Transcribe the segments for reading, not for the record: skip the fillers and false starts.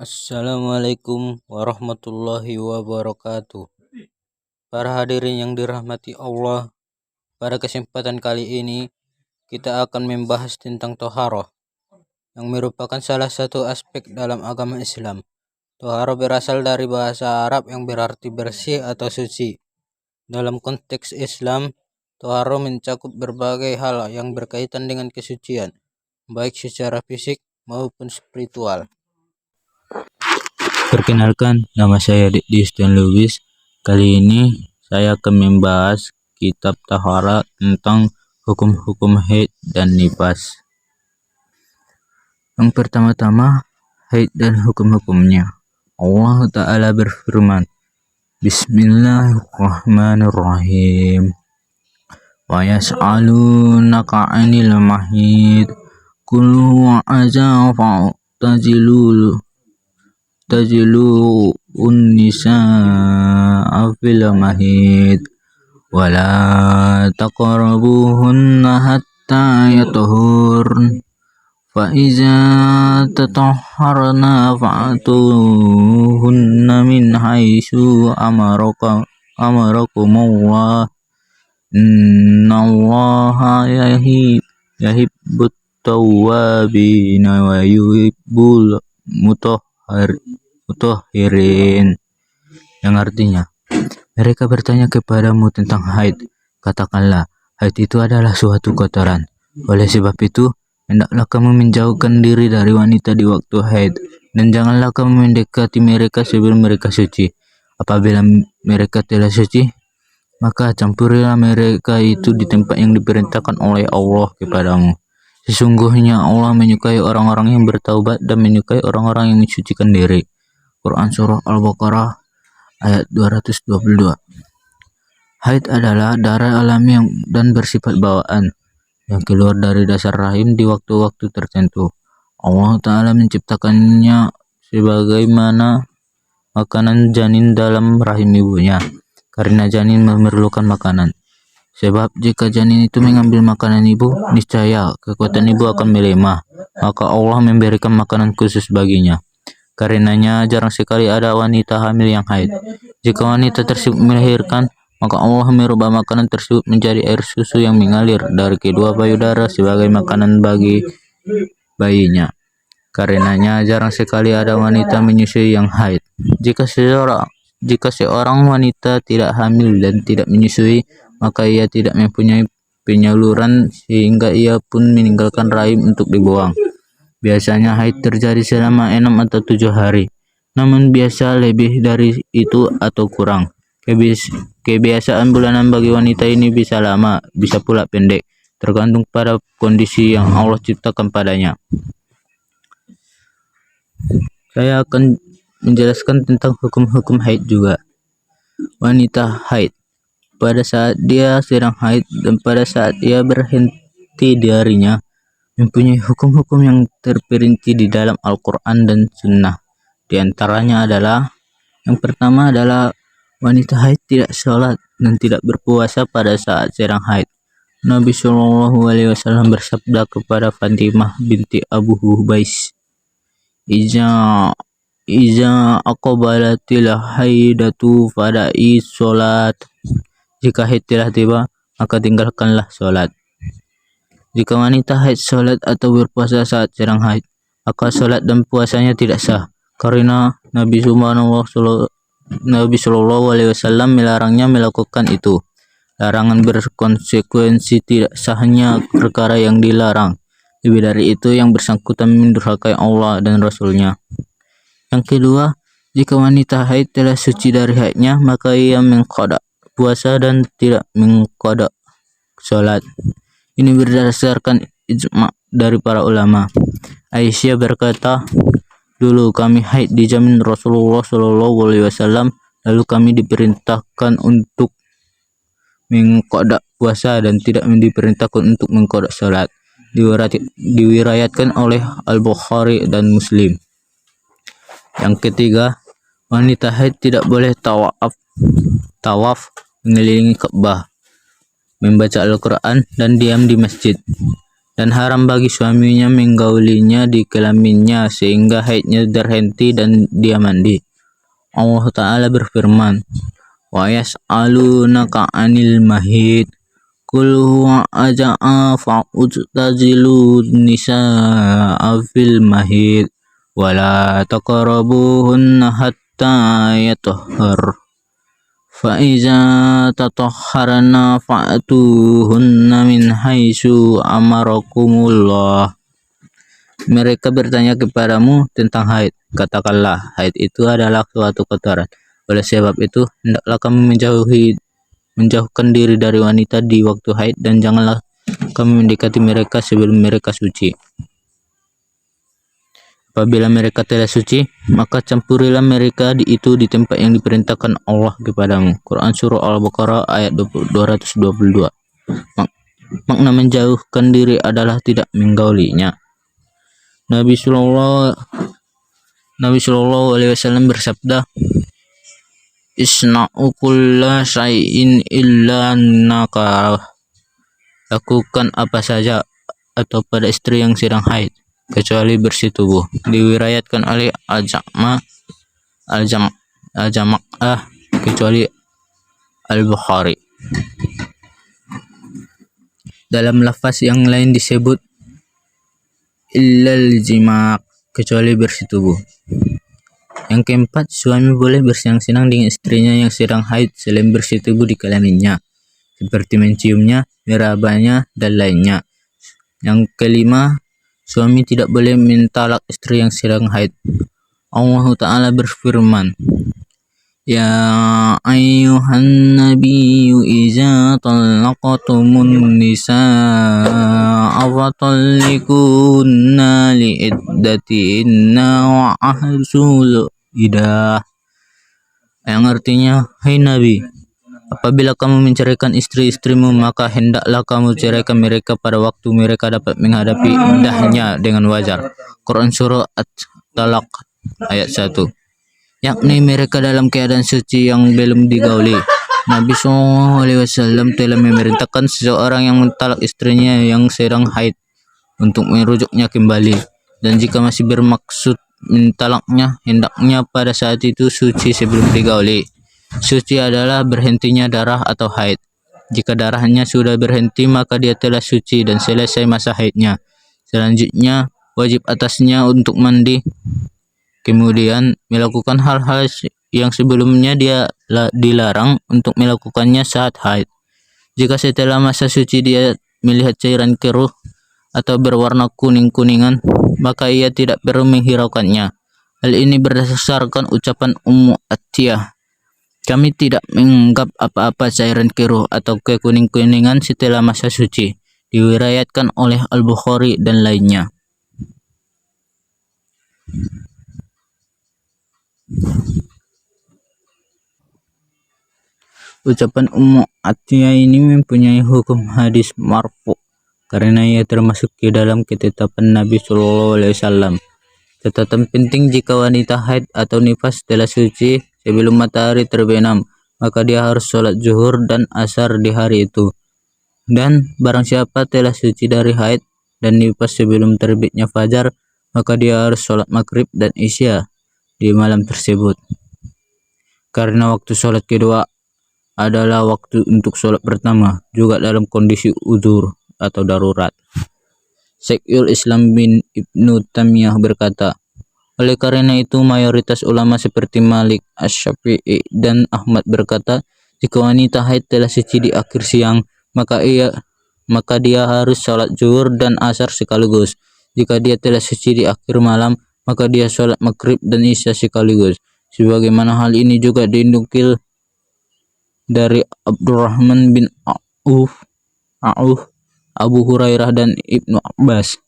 Assalamualaikum warahmatullahi wabarakatuh. Para hadirin yang dirahmati Allah, pada kesempatan kali ini kita akan membahas tentang toharoh, yang merupakan salah satu aspek dalam agama Islam. Toharoh berasal dari bahasa Arab yang berarti bersih atau suci. Dalam konteks Islam, toharoh mencakup berbagai hal yang berkaitan dengan kesucian, baik secara fisik maupun spiritual. Perkenalkan, nama saya Deddy Stan Lubis. Kali ini saya akan membahas kitab Taharah tentang hukum-hukum haid dan nifas. Yang pertama-tama, haid dan hukum-hukumnya. Allah Ta'ala berfirman, Bismillahirrahmanirrahim. Wa yas'alunaka 'anil mahid qul huwa adza tazilu nisaa fil mahid wala taqrabuhunna hatta yatahurn fa iza tatahharna fa'tuhunna min haitsu amarakumullah innallaha yuhibbut tawwabina wa yuhibbul mutahhirin, yang artinya, mereka bertanya kepadamu tentang haid. Katakanlah, haid itu adalah suatu kotoran. Oleh sebab itu, hendaklah kamu menjauhkan diri dari wanita di waktu haid, dan janganlah kamu mendekati mereka sebelum mereka suci. Apabila mereka telah suci, maka campurilah mereka itu di tempat yang diperintahkan oleh Allah kepadamu. Sesungguhnya Allah menyukai orang-orang yang bertaubat dan menyukai orang-orang yang mensucikan diri. Quran Surah Al-Baqarah ayat 222. Haid adalah darah alami dan bersifat bawaan yang keluar dari dasar rahim di waktu-waktu tertentu. Allah Ta'ala menciptakannya sebagaimana makanan janin dalam rahim ibunya, karena janin memerlukan makanan. Sebab jika janin itu mengambil makanan ibu, niscaya kekuatan ibu akan melemah, maka Allah memberikan makanan khusus baginya. Karenanya jarang sekali ada wanita hamil yang haid. Jika wanita tersebut melahirkan, maka Allah merubah makanan tersebut menjadi air susu yang mengalir dari kedua payudara sebagai makanan bagi bayinya. Karenanya jarang sekali ada wanita menyusui yang haid. Jika seorang wanita tidak hamil dan tidak menyusui, maka ia tidak mempunyai penyaluran sehingga ia pun meninggalkan rahim untuk dibuang. Biasanya haid terjadi selama 6 atau 7 hari, namun biasa lebih dari itu atau kurang. Kebiasaan bulanan bagi wanita ini bisa lama, bisa pula pendek, tergantung pada kondisi yang Allah ciptakan padanya. Saya akan menjelaskan tentang hukum-hukum haid juga. Wanita haid pada saat dia sedang haid dan pada saat ia berhenti darinya mempunyai hukum-hukum yang terperinci di dalam Al-Quran dan Sunnah. Di antaranya adalah, yang pertama adalah wanita haid tidak sholat dan tidak berpuasa pada saat sedang haid. Nabi SAW bersabda kepada Fatimah binti Abu Hubais, Iza aqbalatil haidatu fada'i sholat. Jika haid telah tiba, maka tinggalkanlah sholat. Jika wanita haid sholat atau berpuasa saat sedang haid, maka sholat dan puasanya tidak sah, karena Nabi SAW melarangnya melakukan itu. Larangan berkonsekuensi tidak sahnya perkara yang dilarang. Lebih dari itu, yang bersangkutan mendurhakai Allah dan Rasul-Nya. Yang kedua, jika wanita haid telah suci dari haidnya, maka ia mengqada puasa dan tidak mengqada sholat. Ini berdasarkan ijma' dari para ulama. Aisyah berkata, dulu kami haid dijamin Rasulullah SAW, lalu kami diperintahkan untuk mengqada puasa dan tidak diperintahkan untuk mengqada salat. Diriwayatkan oleh Al-Bukhari dan Muslim. Yang ketiga, wanita haid tidak boleh tawaf mengelilingi Ka'bah, membaca Al-Quran dan diam di masjid. dan haram bagi suaminya menggaulinya di kelaminnya sehingga haidnya terhenti dan dia mandi. Allah Ta'ala berfirman, wa yas'alunaka 'anil mahid qul huwa aja'a fa'utazilu nisaa fil mahid wala taqrabuhunna hatta yatahhar fa'iza tatahharna fa'atuhunna min haitsu amarakumullah. Mereka bertanya kepadamu tentang haid. Katakanlah, haid itu adalah suatu kotoran. Oleh sebab itu, hendaklah kamu menjauhkan diri dari wanita di waktu haid dan janganlah kamu mendekati mereka sebelum mereka suci. Apabila mereka telah suci, maka campurilah mereka di tempat yang diperintahkan Allah kepadamu. Quran Surah Al-Baqarah ayat 222. Makna menjauhkan diri adalah tidak menggaulinya. Nabi Shallallahu Alaihi Wasallam bersabda, Isna'u kulla syai'in illa nakah. Lakukan apa saja atau pada istri yang sedang haid kecuali bersih tubuh. Diriwayatkan oleh Al-Jama'ah kecuali Al-Bukhari. Dalam lafaz yang lain disebut illal jima' kecuali bersih tubuh. Yang keempat, suami boleh bersenang-senang dengan istrinya yang sedang haid selain bersih tubuh di kelaminnya, seperti menciumnya, merabanya, dan lainnya. Yang kelima, suami tidak boleh mentalak istri yang sedang haid. Allah Ta'ala berfirman, Ya ayyuhan nabiyyu iza talaqtumun nisaa fatallikunna li'iddatihinna wa ahsul idah. Yang artinya, hai Nabi, apabila kamu menceraikan istri-istrimu, maka hendaklah kamu ceraikan mereka pada waktu mereka dapat menghadapi iddahnya dengan wajar. Quran Surah At-Talaq ayat 1. Yakni mereka dalam keadaan suci yang belum digauli. Nabi SAW telah memerintahkan seseorang yang mentalak istrinya yang sedang haid untuk merujuknya kembali. Dan jika masih bermaksud mentalaknya, hendaknya pada saat itu suci sebelum digauli. Suci adalah berhentinya darah atau haid. Jika darahnya sudah berhenti, maka dia telah suci dan selesai masa haidnya. Selanjutnya, wajib atasnya untuk mandi, kemudian melakukan hal-hal yang sebelumnya dia dilarang untuk melakukannya saat haid. Jika setelah masa suci dia melihat cairan keruh atau berwarna kuning-kuningan, maka ia tidak perlu menghiraukannya. Hal ini berdasarkan ucapan Ummu Atiyah, kami tidak menganggap apa-apa cairan keruh atau kekuning-kuningan setelah masa suci. Diriwayatkan oleh Al-Bukhari dan lainnya. Ucapan Ummu Atiyah ini mempunyai hukum hadis marfu karena ia termasuk ke dalam ketetapan Nabi Shallallahu Alaihi Wasallam. Catatan penting, jika wanita haid atau nifas telah suci sebelum matahari terbenam, maka dia harus sholat zuhur dan asar di hari itu. Dan barang siapa telah suci dari haid dan nifas sebelum terbitnya fajar, maka dia harus sholat maghrib dan isya di malam tersebut. Karena waktu sholat kedua adalah waktu untuk sholat pertama, juga dalam kondisi udzur atau darurat. Syekhul Islam bin Ibnu Taimiyah berkata, oleh karena itu mayoritas ulama seperti Malik, Asy-Syafi'i, dan Ahmad berkata, jika wanita haid telah suci di akhir siang, maka dia harus sholat zuhur dan asar sekaligus. Jika dia telah suci di akhir malam, maka dia sholat maghrib dan isya sekaligus. Sebagaimana hal ini juga dinukil dari Abdurrahman bin Auf, Abu Hurairah, dan Ibnu Abbas.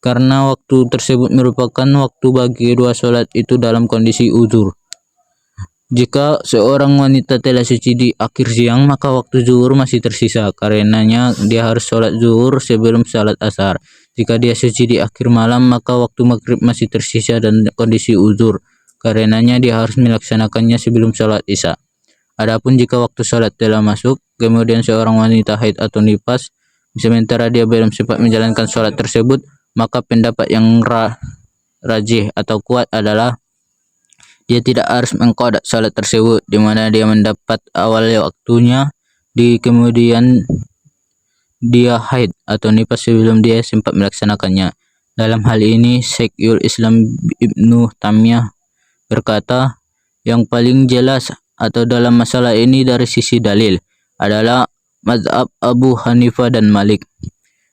Karena waktu tersebut merupakan waktu bagi kedua sholat itu dalam kondisi uzur. Jika seorang wanita telah suci di akhir siang, maka waktu zuhur masih tersisa. Karenanya dia harus sholat zuhur sebelum sholat asar. Jika dia suci di akhir malam, maka waktu maghrib masih tersisa dan kondisi uzur. Karenanya dia harus melaksanakannya sebelum sholat isya. Adapun jika waktu sholat telah masuk, kemudian seorang wanita haid atau nifas sementara dia belum sempat menjalankan sholat tersebut, maka pendapat yang rajih atau kuat adalah dia tidak harus mengqada sholat tersebut, di mana dia mendapat awal waktunya di kemudian dia haid atau nifas sebelum dia sempat melaksanakannya. Dalam hal ini, Syekhul Islam Ibnu Taimiyah berkata, yang paling jelas atau dalam masalah ini dari sisi dalil adalah mazhab Abu Hanifah dan Malik,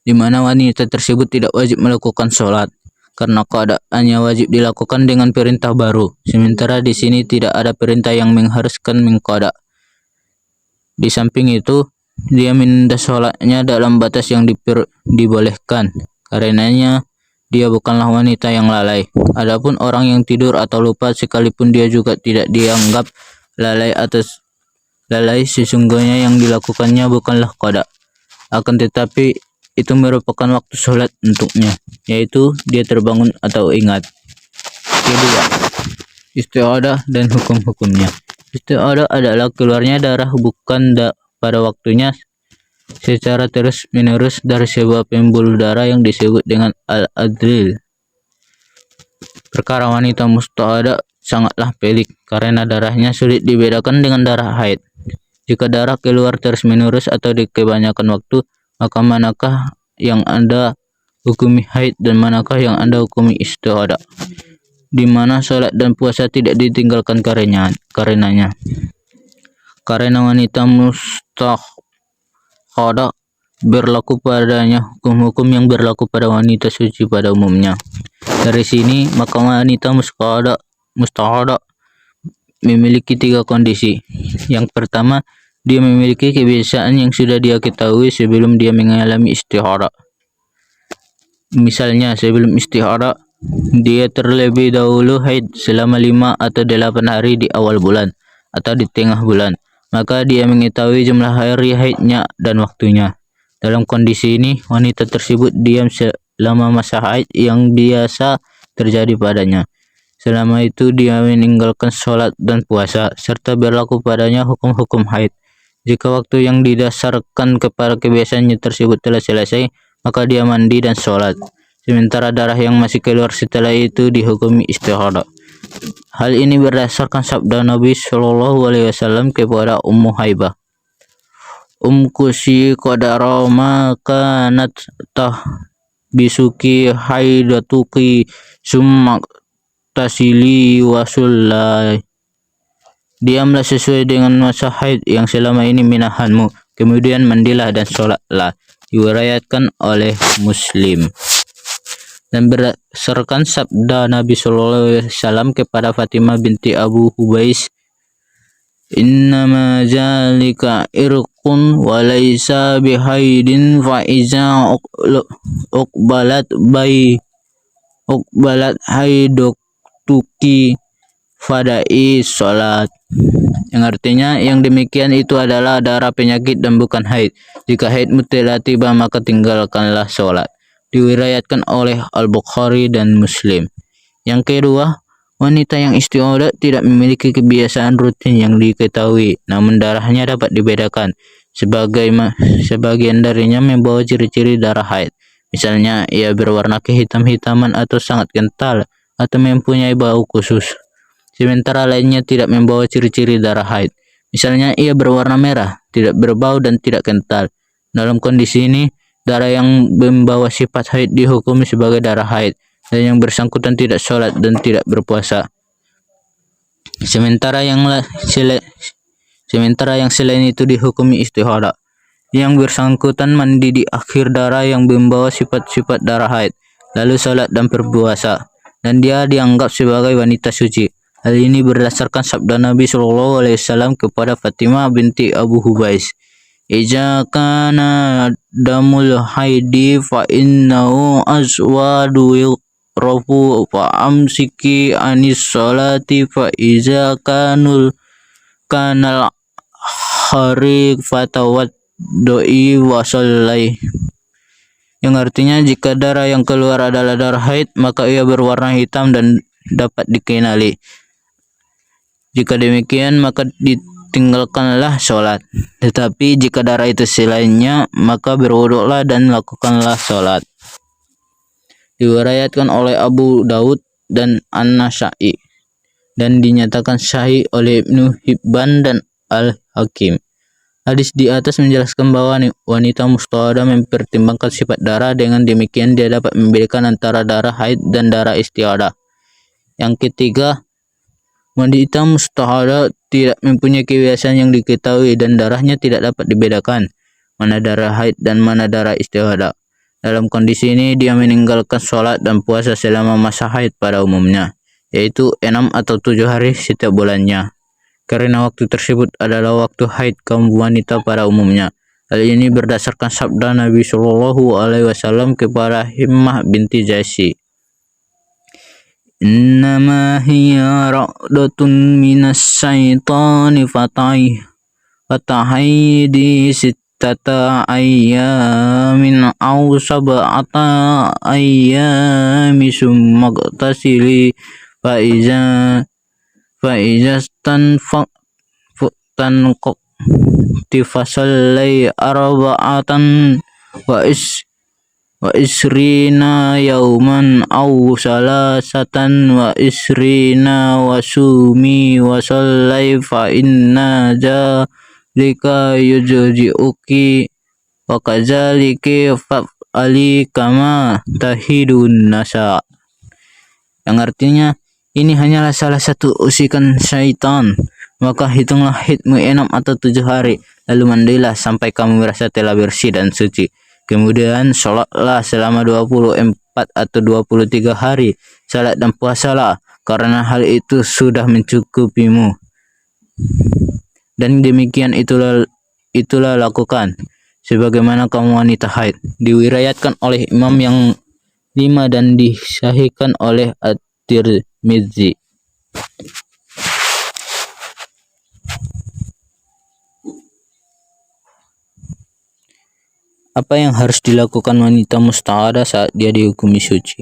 di mana wanita tersebut tidak wajib melakukan sholat karena keadaannya wajib dilakukan dengan perintah baru. Sementara di sini tidak ada perintah yang mengharuskan mengqada. Di samping itu, dia menunda sholatnya dalam batas yang dibolehkan. Karenanya, dia bukanlah wanita yang lalai. Adapun orang yang tidur atau lupa sekalipun dia juga tidak dianggap lalai sesungguhnya yang dilakukannya bukanlah qada. Akan tetapi itu merupakan waktu sholat untuknya, yaitu dia terbangun atau ingat. Kedua, isti'adah dan hukum-hukumnya. Isti'adah adalah keluarnya darah bukan pada waktunya secara terus-menerus dari sebuah pembuluh darah yang disebut dengan al-adril. Perkara wanita musta'adah sangatlah pelik karena darahnya sulit dibedakan dengan darah haid. Jika darah keluar terus-menerus atau di kebanyakan waktu, maka manakah yang Anda hukumi haid dan manakah yang Anda hukumi isti'adah, di mana sholat dan puasa tidak ditinggalkan karenanya. Karena wanita musta'adah berlaku padanya hukum-hukum yang berlaku pada wanita suci pada umumnya. Dari sini, maka wanita musta'adah memiliki 3 kondisi. Yang pertama, dia memiliki kebiasaan yang sudah dia ketahui sebelum dia mengalami isti'adah. Misalnya, sebelum isti'adah, dia terlebih dahulu haid selama 5 atau 8 hari di awal bulan atau di tengah bulan, maka dia mengetahui jumlah hari haidnya dan waktunya. Dalam kondisi ini, wanita tersebut diam selama masa haid yang biasa terjadi padanya. Selama itu dia meninggalkan sholat dan puasa, serta berlaku padanya hukum-hukum haid. Jika waktu yang didasarkan kepada kebiasaannya tersebut telah selesai, maka dia mandi dan sholat. Sementara darah yang masih keluar setelah itu dihukumi isti'adah. Hal ini berdasarkan sabda Nabi Shallallahu Alaihi Wasallam kepada Ummu Haibah, Kusi qadara ma kanat bisuki haidatuki summa tasili wasullai. Diamlah sesuai dengan masa haid yang selama ini menahanmu, kemudian mandilah dan sholatlah. Diriwayatkan oleh Muslim. Dan berdasarkan sabda Nabi SAW kepada Fatimah binti Abu Hubais, innama zalika irqun wa laysa bihaidin fa iza uqbalat haiduki fadai sholat. Yang artinya yang demikian itu adalah darah penyakit dan bukan haid. Jika haidmu telah tiba maka tinggalkanlah sholat. Diriwayatkan oleh Al-Bukhari dan Muslim. Yang kedua, wanita yang isti'adah tidak memiliki kebiasaan rutin yang diketahui, namun darahnya dapat dibedakan. Sebagian darinya membawa ciri-ciri darah haid. Misalnya, ia berwarna kehitam-hitaman atau sangat kental, atau mempunyai bau khusus. Sementara lainnya tidak membawa ciri-ciri darah haid. Misalnya, ia berwarna merah, tidak berbau dan tidak kental. Dalam kondisi ini, darah yang membawa sifat haid dihukumi sebagai darah haid, dan yang bersangkutan tidak sholat dan tidak berpuasa. Sementara yang selain itu dihukumi isti'adah. Yang bersangkutan mandi di akhir darah yang membawa sifat-sifat darah haid, lalu sholat dan berpuasa, dan dia dianggap sebagai wanita suci. Hal ini berdasarkan sabda Nabi SAW kepada Fatimah binti Abu Hubais, Iza kana damul haidi fa innahu aswadu yuqrafu fa amsiki anis salati fa iza kanal hari fatawat doi wasallai. Yang artinya jika darah yang keluar adalah darah haid, maka ia berwarna hitam dan dapat dikenali. Jika demikian, maka tinggalkanlah sholat. Tetapi jika darah itu selainnya, maka berwuduklah dan lakukanlah sholat. Diriwayatkan oleh Abu Daud dan An-Nasa'i dan dinyatakan sahih oleh Ibnu Hibban dan Al-Hakim. Hadis di atas menjelaskan bahwa wanita mustahadah mempertimbangkan sifat darah, dengan demikian dia dapat membedakan antara darah haid dan darah istihadah. Yang ketiga, wanita mustahadah tidak mempunyai kebiasaan yang diketahui dan darahnya tidak dapat dibedakan mana darah haid dan mana darah istihadah. Dalam kondisi ini dia meninggalkan sholat dan puasa selama masa haid pada umumnya, yaitu 6 atau 7 hari setiap bulannya, karena waktu tersebut adalah waktu haid kaum wanita pada umumnya. Hal ini berdasarkan sabda Nabi Shallallahu Alaihi Wasallam kepada Himmah binti Jaisi, "Innama hiya ra'datun minas syaitani fatahidi sittata ayyamin aw sab'ata ayyami summa tasili fa iza tifasallai arba'atan wa isrina yauman aw salasatan wa isrina wa sumi wa sallai fa inna jalika yujzi'uki wa kadzalika fa'ali kama tahidun nasa." Yang artinya, ini hanyalah salah satu usikan syaitan. Maka hitunglah haidmu 6 atau 7 hari, lalu mandilah sampai kamu merasa telah bersih dan suci. Kemudian sholatlah selama 24 atau 23 hari, salat dan puasalah, karena hal itu sudah mencukupimu. Dan demikian itulah lakukan sebagaimana kamu wanita haid. Diriwayatkan oleh Imam yang 5 dan disahihkan oleh At-Tirmidzi. Apa yang harus dilakukan wanita mustahadah saat dia dihukumi suci?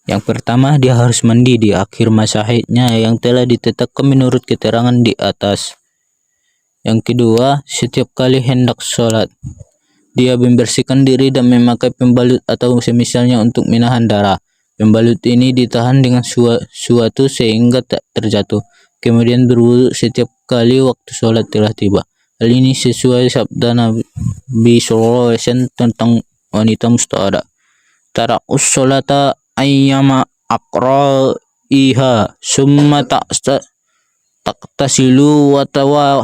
Yang pertama, dia harus mandi di akhir masa haidnya yang telah ditetapkan menurut keterangan di atas. Yang kedua, setiap kali hendak sholat, dia membersihkan diri dan memakai pembalut atau semisalnya untuk menahan darah. Pembalut ini ditahan dengan suatu sehingga tak terjatuh. Kemudian berwudu setiap kali waktu sholat telah tiba. Hal ini sesuai sabda Nabi Sallallahu Alaihi Wasallam tentang wanita mustahadah. Tara'us sholata ayyama aqra'iha summa taqtasilu wa tawaddu'u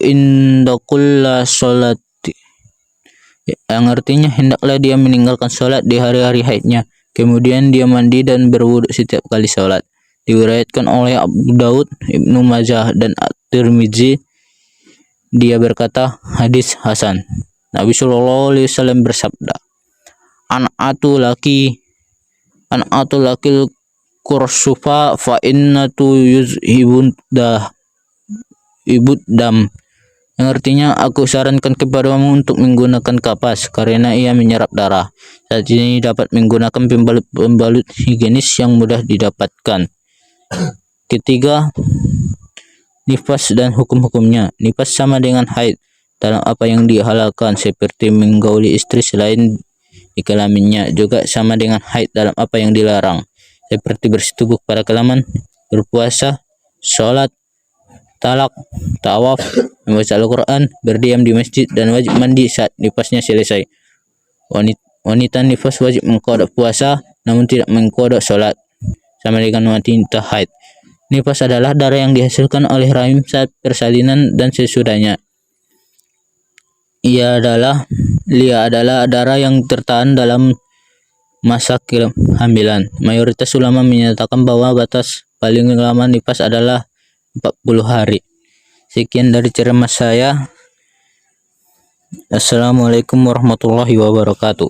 inda kulla sholati. Yang artinya, hendaklah dia meninggalkan sholat di hari-hari haidnya, kemudian dia mandi dan berwudu setiap kali sholat. Diriwayatkan oleh Abu Daud, Ibnu Majah dan At-Tirmidzi. Dia berkata, hadis hasan. Nabi Shallallahu Alaihi Wasallam bersabda, An'atu laki kursufa fa innatu ibuddam. Yang artinya, aku sarankan kepadamu untuk menggunakan kapas karena ia menyerap darah. Saat ini dapat menggunakan pembalut higienis yang mudah didapatkan. Ketiga, nifas dan hukum-hukumnya. Nifas sama dengan haid dalam apa yang dihalalkan, seperti menggauli istri selain di kelaminnya. Juga sama dengan haid dalam apa yang dilarang, seperti bersetubuh pada kelaman, berpuasa, sholat, talak, tawaf, membaca Al-Quran, berdiam di masjid, dan wajib mandi saat nifasnya selesai. Wanita nifas wajib mengqadha puasa namun tidak mengqadha sholat, sama dengan wanita haid. Nifas adalah darah yang dihasilkan oleh rahim saat persalinan dan sesudahnya. Ia adalah darah yang tertahan dalam masa kehamilan. Mayoritas ulama menyatakan bahwa batas paling lama nifas adalah 40 hari. Sekian dari ceramah saya. Assalamualaikum warahmatullahi wabarakatuh.